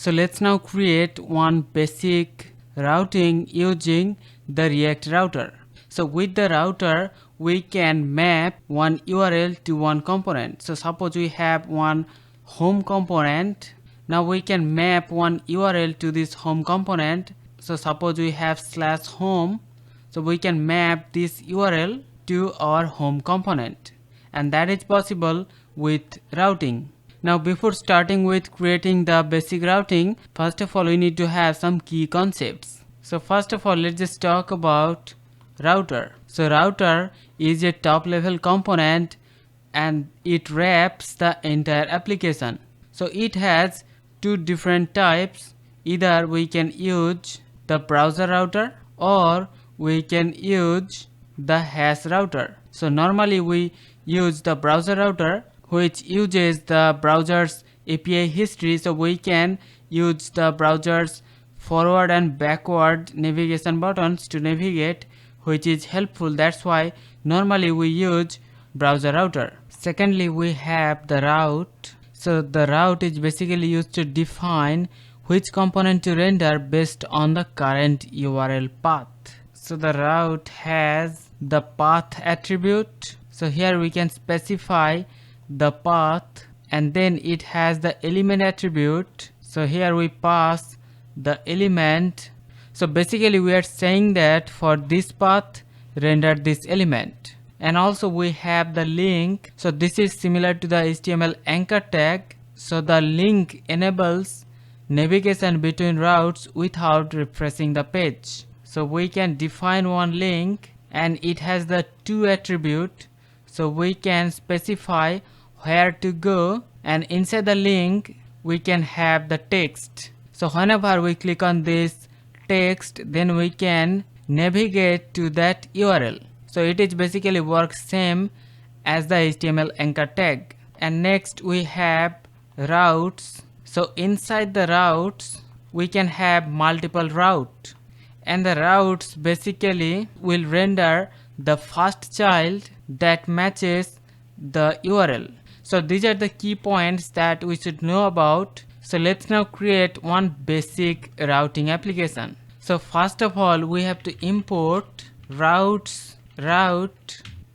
So let's now create one basic routing using the React router. So with the router, we can map one URL to one component. So suppose we have one home component. Now we can map one URL to this home component. So suppose we have /home. So we can map this URL to our home component. And that is possible with routing. Now before starting with creating the basic routing, first of all we need to have some key concepts. So first of all, let's just talk about router. So router is a top level component and it wraps the entire application. So it has two different types. Either we can use the browser router or we can use the hash router. So normally we use the browser router, which uses the browser's API history, so we can use the browser's forward and backward navigation buttons to navigate, which is helpful. That's why normally we use browser router. Secondly, we have the route. So the route is basically used to define which component to render based on the current URL path. So the route has the path attribute. So here we can specify the path, and then it has the element attribute. So here we pass the element. So basically we are saying that for this path render this element. And also we have the link. So this is similar to the HTML anchor tag. So the link enables navigation between routes without refreshing the page. So we can define one link and it has the to attribute. So we can specify where to go, and inside the link we can have the text. So whenever we click on this text, then we can navigate to that URL. So it is basically works same as the HTML anchor tag. And next we have routes. So inside the routes we can have multiple routes, and the routes basically will render the first child that matches the URL. So these are the key points that we should know about. So let's now create one basic routing application. So first of all, we have to import route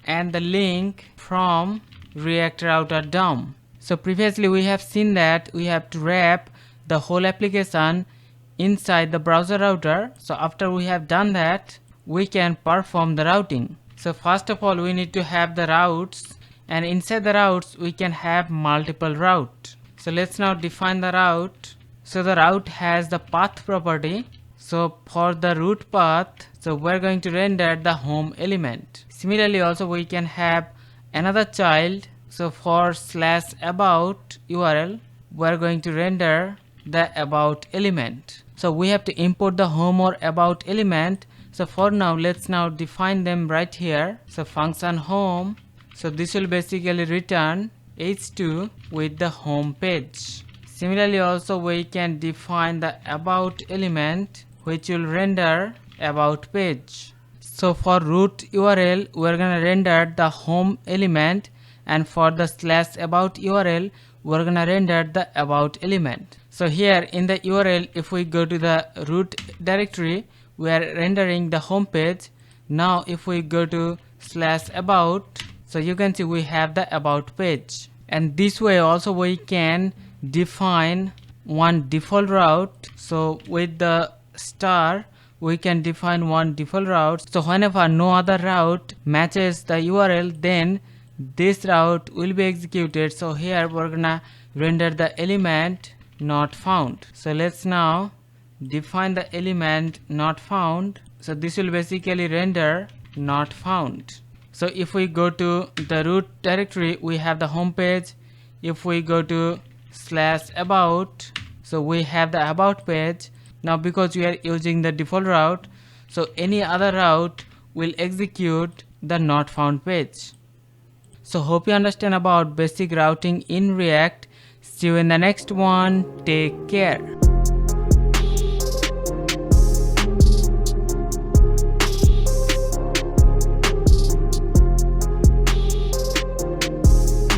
and the link from React router DOM. So previously we have seen that we have to wrap the whole application inside the browser router. So after we have done that, we can perform the routing. So first of all, we need to have the routes, and inside the routes we can have multiple routes. So let's now define the route. So the route has the path property. So for the root path, so we're going to render the home element. Similarly also we can have another child. So for /about URL, we're going to render the about element. So we have to import the home or about element. So for now, let's now define them right here. So function home. So this will basically return h2 with the home page. Similarly also we can define the about element, which will render about page. So for root URL, we're gonna render the home element, and for the /about URL, we're gonna render the about element. So here in the URL, if we go to the root directory, we are rendering the home page. Now if we go to /about, so you can see we have the about page. And this way also we can define one default route. So with the star, we can define one default route. So whenever no other route matches the URL, then this route will be executed. So here we're gonna render the element not found. So let's now define the element not found. So this will basically render not found. So if we go to the root directory, we have the home page. If we go to /about, so we have the about page. Now because we are using the default route, so any other route will execute the not found page. So hope you understand about basic routing in React. See you in the next one. Take care.